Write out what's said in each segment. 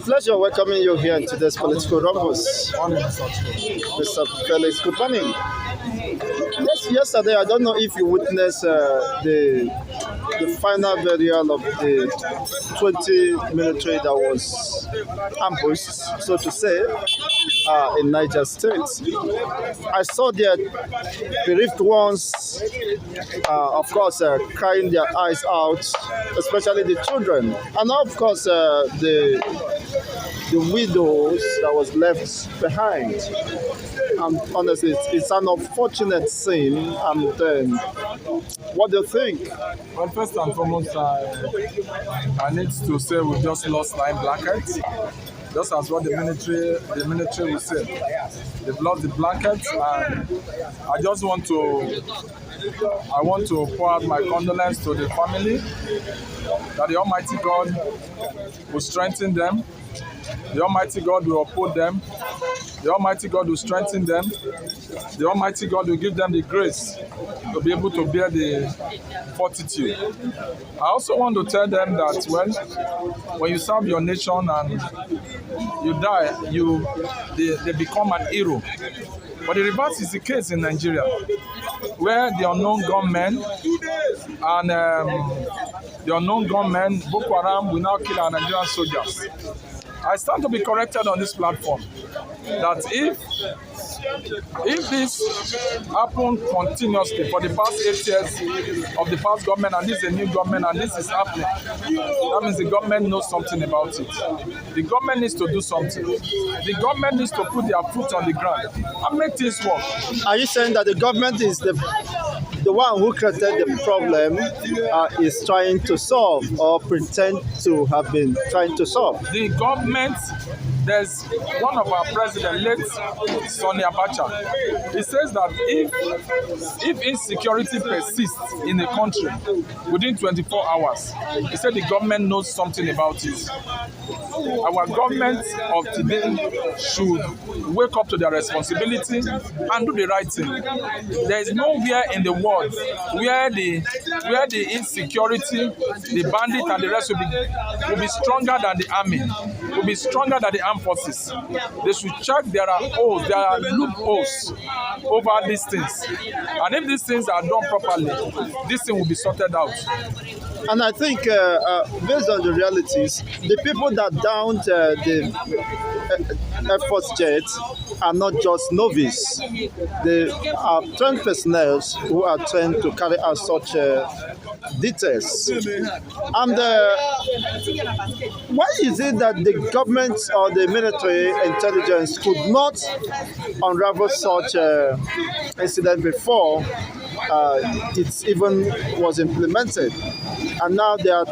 pleasure welcoming you here in today's political rumbus. Mr. Felix, good morning. Yes, yesterday, I don't know if you witnessed the final burial of the 20 military that was ambushed, so to say, in Niger State. I saw their bereaved ones, of course, crying their eyes out, especially the children, and of course, the widows that was left behind. And honestly, it's an unfortunate scene. And what do you think? Well, first and foremost, I need to say we just lost 9 blankets. Just as what the military will say. They've lost the blankets, and I want to pour out my condolence to the family, that the Almighty God will strengthen them, the Almighty God will uphold them, the Almighty God will strengthen them, the Almighty God will give them the grace to be able to bear the fortitude. I also want to tell them that when you serve your nation and you die, they become an hero. But the reverse is the case in Nigeria, where the unknown gunmen and Boko Haram, will now kill our Nigerian soldiers. I stand to be corrected on this platform that if this happened continuously for the past 8 years of the past government, and this is a new government, and this is happening, that means the government knows something about it. The government needs to do something. The government needs to put their foot on the ground and make things work. Are you saying that the government is the one who created the problem is trying to solve, or pretend to have been trying to solve? The government, there's one of our president, late Sonny Abacha. He says that if insecurity persists in a country within 24 hours, he said the government knows something about it. Our government of today should wake up to their responsibility and do the right thing. There is nowhere in the world where the insecurity, the bandit and the rest will be stronger than the army, will be stronger than the armed forces. They should check there are loopholes over these things. And if these things are done properly, this thing will be sorted out. And I think based on the realities, the people that downed the Air Force jets are not just novice. They are trained personnel who are trained to carry out such details. And why is it that the government or the military intelligence could not unravel such incident before it even was implemented? And now they are,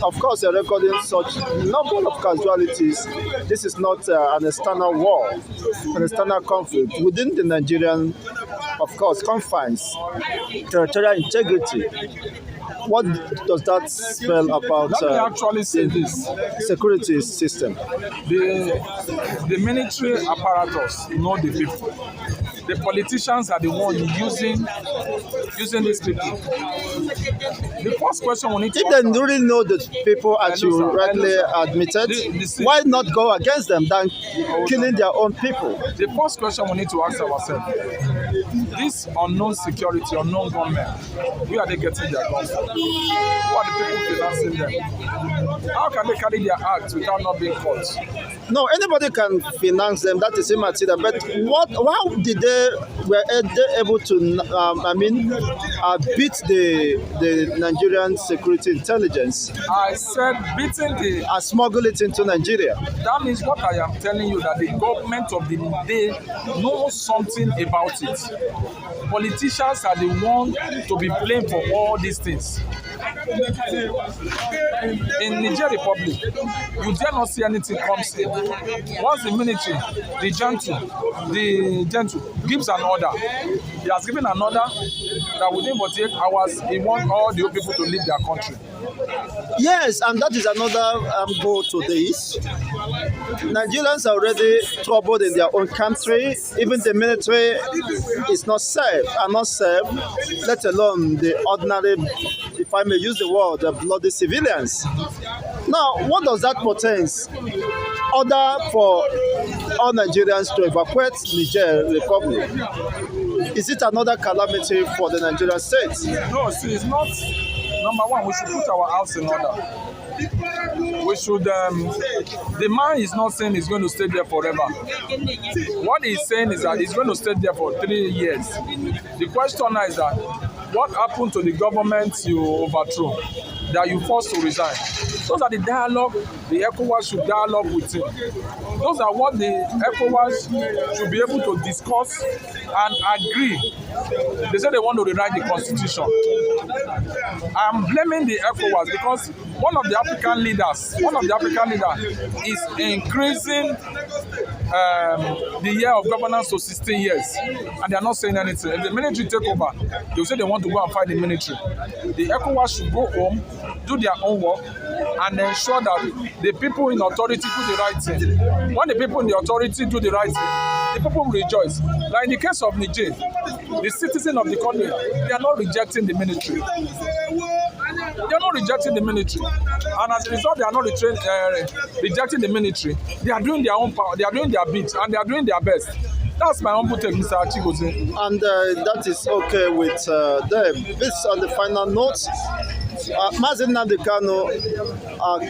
of course, they're recording such number of casualties. This is not an external war, an external conflict within the Nigerian, of course, confines, territorial integrity. What does that spell about Let me actually say this. Security system? The military apparatus know the people. The politicians are the ones using these people. The first question we need to if they really know the people, as you rightly admitted, why not go against them than killing their own people? The first question we need to ask ourselves: this unknown security, unknown government, where are they getting their guns from? Who are the people financing them? How can they carry their acts without not being caught? No, anybody can finance them. That is immaterial. But how did were they able to? Beat the Nigerian security intelligence? I said beating and smuggle it into Nigeria. That means what I am telling you, that the government of the day knows something about it. Politicians are the ones to be blamed for all these things. In Niger Republic, you dare not see anything comes in. Once the military, the gentle gives an order, he has given an order that within 48 hours, he wants all the people to leave their country. Yes, and that is another goal to this. Nigerians are already troubled in their own country. Even the military is not safe, let alone the ordinary, if I may use the word, the bloody civilians. Now, what does that portend? Order for all Nigerians to evacuate Niger Republic. Is it another calamity for the Nigerian state? No, see, it's not. Number one, we should put our house in order. We should. The man is not saying he's going to stay there forever. What he's saying is that he's going to stay there for 3 years. The question now is that what happened to the government you overthrew, that you forced to resign? Those are the dialogue the ECOWAS should dialogue with him. Those are what the ECOWAS should be able to discuss and agree. They say they want to rewrite the constitution. I'm blaming the ECOWAS because one of the African leaders is increasing the year of governance to 16 years, and they are not saying anything. If the military take over, they will say they want to go and fight the military. The ECOWAS should go home, do their own work, and ensure that the people in authority do the right thing. When the people in the authority do the right thing, the people will rejoice. Like in the case of Niger, the citizens of the country, they are not rejecting the military. They are not rejecting the military, and as a result, they are not rejecting the military. They are doing their own power, they are doing their bit, and they are doing their best. That's my humble take, Mr. Achigoze. And that is okay with them. This on the final note. Mazi Nnamdi Kanu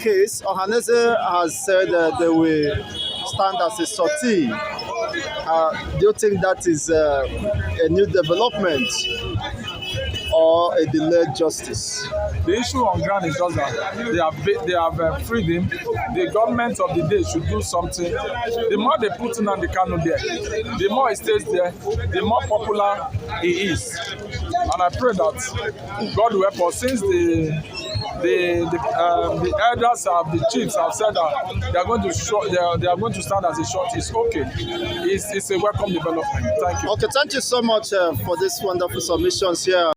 case, Ohaneze has said they will stand as a sortie. Do you think that is a new development or a delayed justice? The issue on ground is just that they have freed him. The government of the day should do something. The more they put Nnamdi Kanu there, the more he stays there, the more popular he is. And I pray that God will help us, since the elders of the chiefs have said that they are going to stand as a short. It's okay. It's a welcome development. Thank you. Okay, thank you so much for this wonderful submissions here.